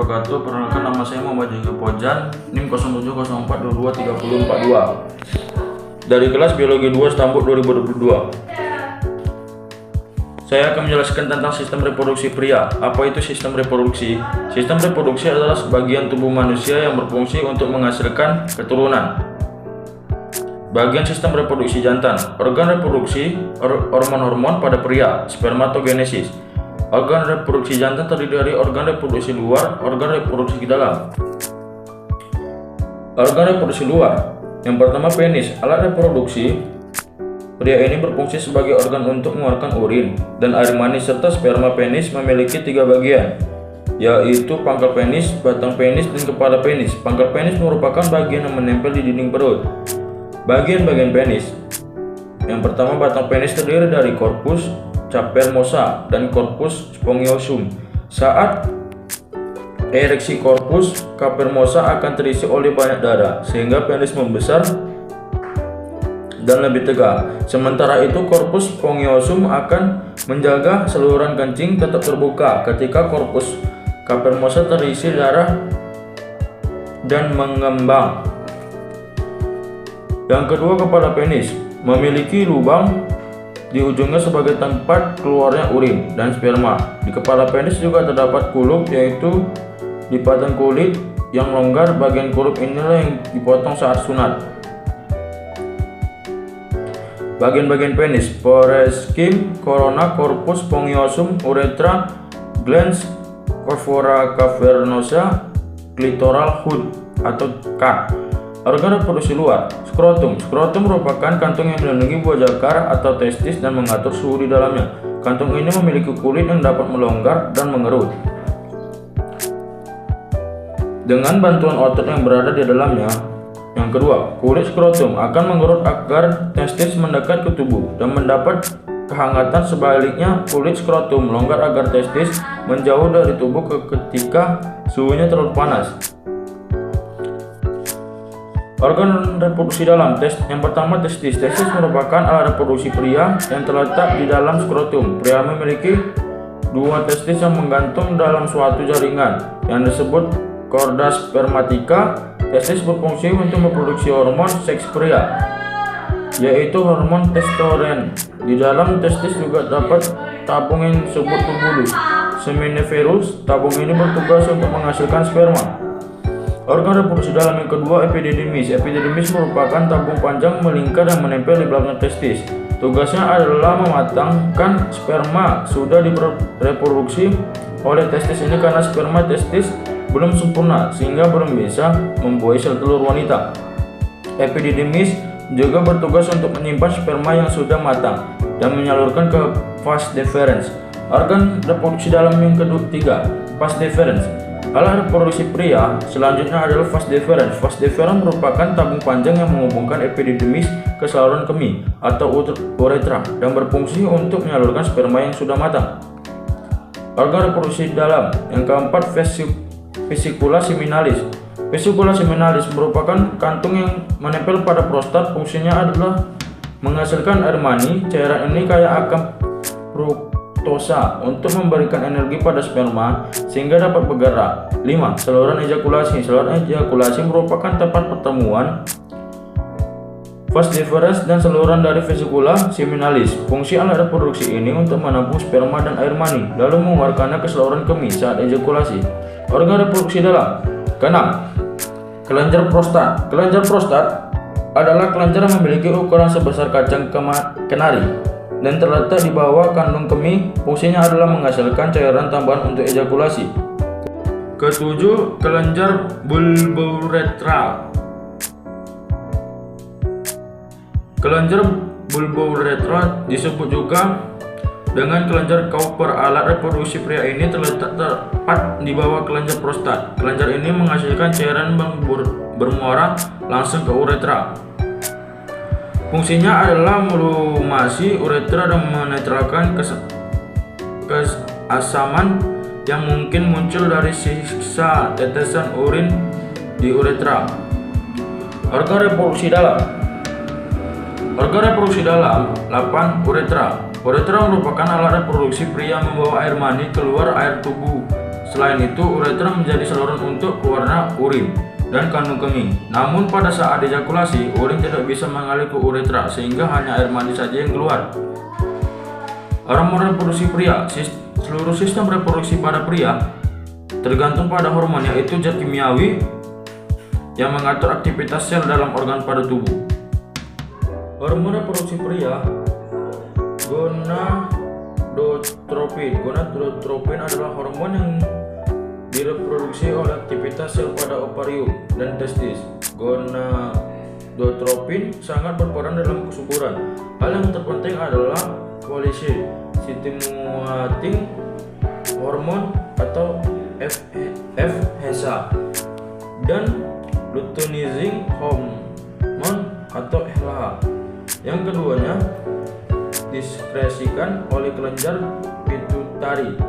wabarakatuh. Perkenalkan, nama saya Muhammad Jika Pojan, NIM 0704223042 dari kelas Biologi 2 Stambuk 2022. Saya akan menjelaskan tentang sistem reproduksi pria. Apa itu sistem reproduksi? Sistem reproduksi adalah sebagian tubuh manusia yang berfungsi untuk menghasilkan keturunan. Bagian sistem reproduksi jantan, organ reproduksi, hormon-hormon pada pria, spermatogenesis. Organ reproduksi jantan terdiri dari organ reproduksi luar, organ reproduksi dalam. Organ reproduksi luar. Yang pertama, penis. Alat reproduksi pria ini berfungsi sebagai organ untuk mengeluarkan urin dan air mani serta sperma. Penis memiliki 3 bagian, yaitu pangkal penis, batang penis, dan kepala penis. Pangkal penis merupakan bagian yang menempel di dinding perut. Bagian-bagian penis. Yang pertama, batang penis terdiri dari korpus cavernosa dan korpus spongiosum. Saat ereksi, korpus cavernosa akan terisi oleh banyak darah sehingga penis membesar dan lebih tegak. Sementara itu, korpus spongiosum akan menjaga saluran kencing tetap terbuka ketika korpus cavernosa terisi darah dan mengembang. Yang kedua, kepala penis memiliki lubang di ujungnya sebagai tempat keluarnya urin dan sperma. Di kepala penis juga terdapat kulup, yaitu lipatan kulit yang longgar. Bagian kulup inilah yang dipotong saat sunat. Bagian-bagian penis: foreskin, corona, corpus spongiosum, uretra, glans, corpora cavernosa, clitoral hood atau card. Organ reproduksi luar, skrotum. Skrotum merupakan kantung yang melindungi buah jakar atau testis dan mengatur suhu di dalamnya. Kantung ini memiliki kulit yang dapat melonggar dan mengerut. Dengan bantuan otot yang berada di dalamnya. Yang kedua, kulit skrotum akan mengerut agar testis mendekat ke tubuh dan mendapat kehangatan. Sebaliknya, kulit skrotum melonggar agar testis menjauh dari tubuh ketika suhunya terlalu panas. Organ reproduksi dalam. Yang pertama, testis. Testis merupakan alat reproduksi pria yang terletak di dalam skrotum. Pria memiliki 2 testis yang menggantung dalam suatu jaringan yang disebut chorda spermatica. Testis berfungsi untuk memproduksi hormon seks pria, yaitu hormon testosteron. Di dalam testis juga dapat tabung yang disebut tubulus seminiferus. Tabung ini bertugas untuk menghasilkan sperma. Organ reproduksi dalam yang kedua, epididymis. Epididymis merupakan tabung panjang melingkar dan menempel di belakang testis. Tugasnya adalah mematangkan sperma sudah direproduksi oleh testis ini karena sperma testis belum sempurna sehingga belum bisa membuahi sel telur wanita. Epididymis juga bertugas untuk menyimpan sperma yang sudah matang dan menyalurkan ke vas deferens. Organ reproduksi dalam yang ketiga, vas deferens. Alat reproduksi pria selanjutnya adalah vas deferens. Vas deferens merupakan tabung panjang yang menghubungkan epididymis ke saluran kemih atau uretra dan berfungsi untuk menyalurkan sperma yang sudah matang. Organ reproduksi dalam yang keempat, vesicula seminalis. Vesicula seminalis merupakan kantung yang menempel pada prostat. Fungsinya adalah menghasilkan air mani. Cairan ini kaya akan fruktosa untuk memberikan energi pada sperma sehingga dapat bergerak. 5. Saluran ejakulasi. Saluran ejakulasi merupakan tempat pertemuan vas deferens dan saluran dari vesicula seminalis. Fungsi alat reproduksi ini untuk menampung sperma dan air mani lalu mengeluarkannya ke saluran kemih saat ejakulasi. Organ reproduksi dalam. Keenam, kelenjar prostat. Kelenjar prostat adalah kelenjar yang memiliki ukuran sebesar kacang kenari dan terletak di bawah kandung kemih. Fungsinya adalah menghasilkan cairan tambahan untuk ejakulasi. Ketujuh, kelenjar bulbouretra. Kelenjar bulbouretra disebut juga dengan kelenjar Cowper. Alat reproduksi pria ini terletak tepat di bawah kelenjar prostat. Kelenjar ini menghasilkan cairan bermuara langsung ke uretra. Fungsinya adalah melumasi uretra dan menetralkan keasaman yang mungkin muncul dari sisa tetesan urin di uretra. Organ reproduksi dalam. Organ reproduksi dalam. 8. Uretra. Uretra merupakan alat reproduksi pria membawa air mani keluar air tubuh Selain itu, uretra menjadi saluran untuk keluarnya urin dan kandung kemih. Namun pada saat ejakulasi, urin tidak bisa mengalir ke uretra sehingga hanya air mani saja yang keluar. Hormon reproduksi pria. Seluruh sistem reproduksi pada pria tergantung pada hormon, yaitu zat kimiawi yang mengatur aktivitas sel dalam organ pada tubuh. Hormon reproduksi pria, gonadotropin. Gonadotropin adalah hormon yang direproduksi oleh aktivitas sel pada ovarium dan testis. Gonadotropin sangat berperan dalam kesuburan. Hal yang terpenting adalah follicle stimulating hormon atau FSH dan luteinizing hormone atau LH. Yang keduanya diskresikan oleh kelenjar pituitari.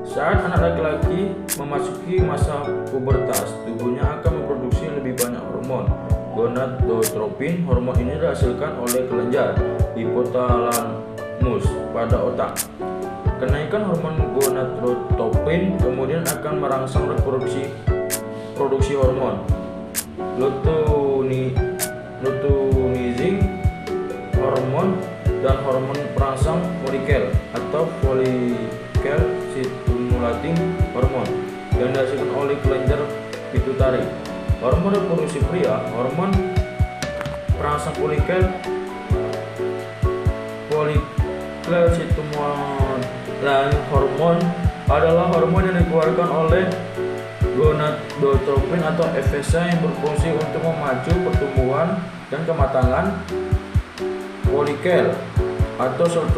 Saat anak laki-laki memasuki masa pubertas, tubuhnya akan memproduksi lebih banyak hormon gonadotropin. Hormon ini dihasilkan oleh kelenjar hipotalamus pada otak. Kenaikan hormon gonadotropin kemudian akan merangsang produksi hormon luteinizing hormon dan hormon perangsang folikel atau follicle stimulating hormon yang dihasilkan oleh kelenjar pituitari. Hormon reproduksi pria, hormon perangsang folikel stimulating hormon adalah hormon yang dikeluarkan oleh gonadotropin atau FSH yang berfungsi untuk memacu pertumbuhan dan kematangan folikel atau sel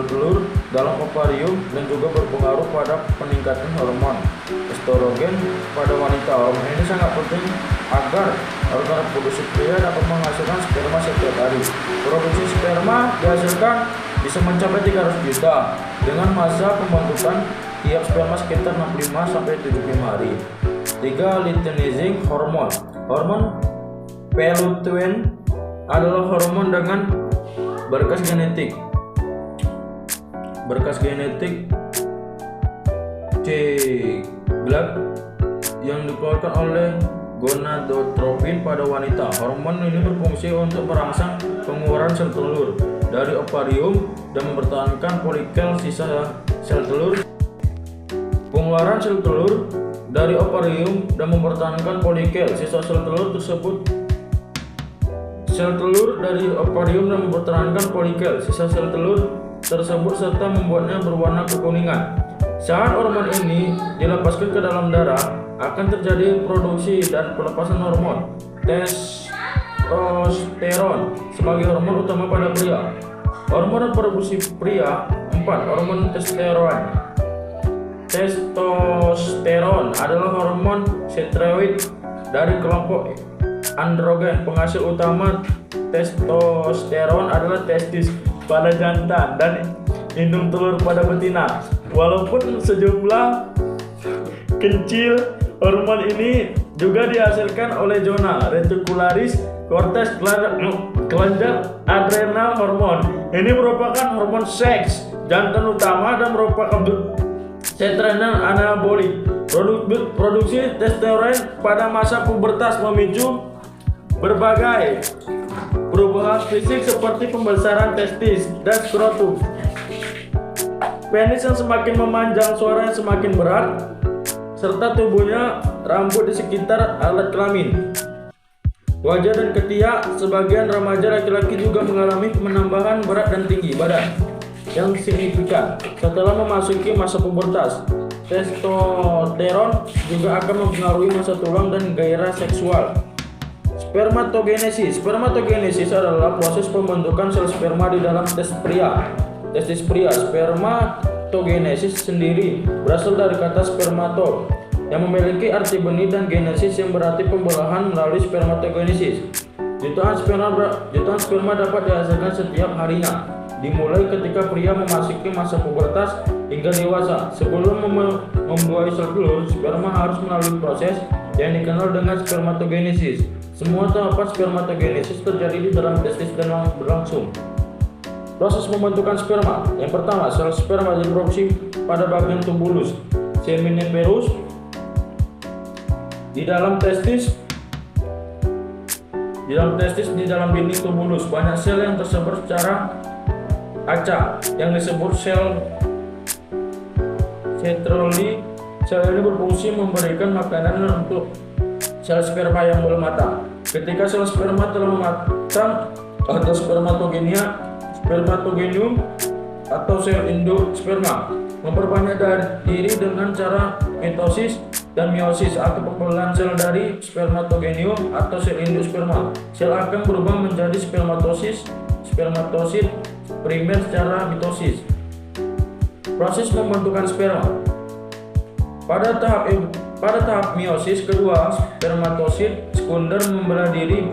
telur dalam ovarium dan juga berpengaruh pada peningkatan hormon estrogen pada wanita. Hormon ini sangat penting agar organ reproduksi pria dapat menghasilkan sperma setiap hari. Produksi sperma dihasilkan bisa mencapai 300 juta dengan masa pembentukan tiap sperma sekitar 65-75 hari. 3. Luteinizing hormon. Hormon P-lutein adalah hormon dengan berkas genetik C-glab yang dikeluarkan oleh gonadotropin pada wanita. Hormon ini berfungsi untuk merangsang pengeluaran sel telur dari ovarium dan mempertahankan folikel sisa sel telur. Pengeluaran sel telur dari ovarium dan mempertahankan folikel sisa sel telur tersebut. Sel telur dari ovarium dan mempertahankan folikel sisa sel telur tersebut serta membuatnya berwarna kekuningan. Saat hormon ini dilepaskan ke dalam darah, akan terjadi produksi dan pelepasan hormon testosteron sebagai hormon utama pada pria. Hormon reproduksi pria. 4. Hormon testosteron adalah hormon steroid dari kelompok androgen. Penghasil utama testosteron adalah testis pada jantan dan indung telur pada betina. Walaupun sejumlah kecil, hormon ini juga dihasilkan oleh zona reticularis, cortex, kelenjar adrenal. Hormon ini merupakan hormon seks jantan utama dan merupakan serotonin anabolik. Produksi testosteron pada masa pubertas memicu berbagai perubahan fisik seperti pembesaran testis dan skrotum, penis yang semakin memanjang, suara yang semakin berat, serta tubuhnya rambut di sekitar alat kelamin, wajah dan ketiak. Sebagian remaja laki-laki juga mengalami penambahan berat dan tinggi badan yang signifikan setelah memasuki masa pubertas. Testosteron juga akan mempengaruhi masa tulang dan gairah seksual. Spermatogenesis adalah proses pembentukan sel sperma di dalam testis pria. Spermatogenesis sendiri berasal dari kata spermato yang memiliki arti benih dan genesis yang berarti pembelahan melalui spermatogenesis. Jutaan sperma dapat dihasilkan setiap harinya, dimulai ketika pria memasuki masa pubertas hingga dewasa. Sebelum membuahi sel telur, sperma harus melalui proses yang dikenal dengan spermatogenesis. Semua tahapan spermatogenesis terjadi di dalam testis dan berlangsung. Proses pembentukan sperma. Yang pertama, sel sperma diproduksi pada bagian tubulus. seminiferus. Di dalam testis, di dalam dinding tubulus banyak sel yang tersebar secara acak yang disebut sel centroli. Sel ini berfungsi memberikan makanan untuk sel sperma yang belum matang. Ketika sel sperma telah matang atau spermatogenium atau sel induk sperma memperbanyak diri dengan cara mitosis dan meiosis atau pembelahan sel dari spermatogenium atau sel induk sperma. Sel akan berubah menjadi spermatosit primer secara mitosis. Proses pembentukan sperma. Pada tahap meiosis kedua, spermatosit sekunder membelah diri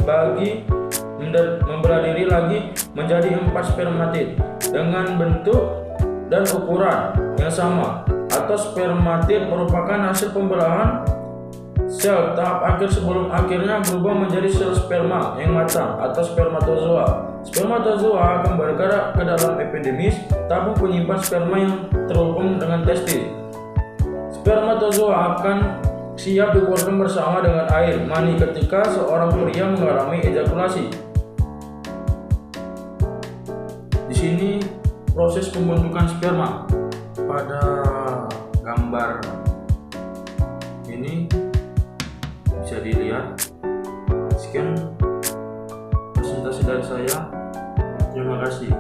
lagi menjadi 4 spermatid dengan bentuk dan ukuran yang sama, atau spermatid merupakan hasil pembelahan sel tahap akhir sebelum akhirnya berubah menjadi sel sperma yang matang atau spermatozoa. Spermatozoa akan bergerak ke dalam epidermis, tabung penyimpan sperma yang terhubung dengan testis. Spermatozoa akan siap dikeluarkan bersama dengan air mani ketika seorang pria mengalami ejakulasi. Di sini proses pembentukan sperma. Pada gambar ini bisa dilihat. Sekian presentasi dari saya. Terima kasih.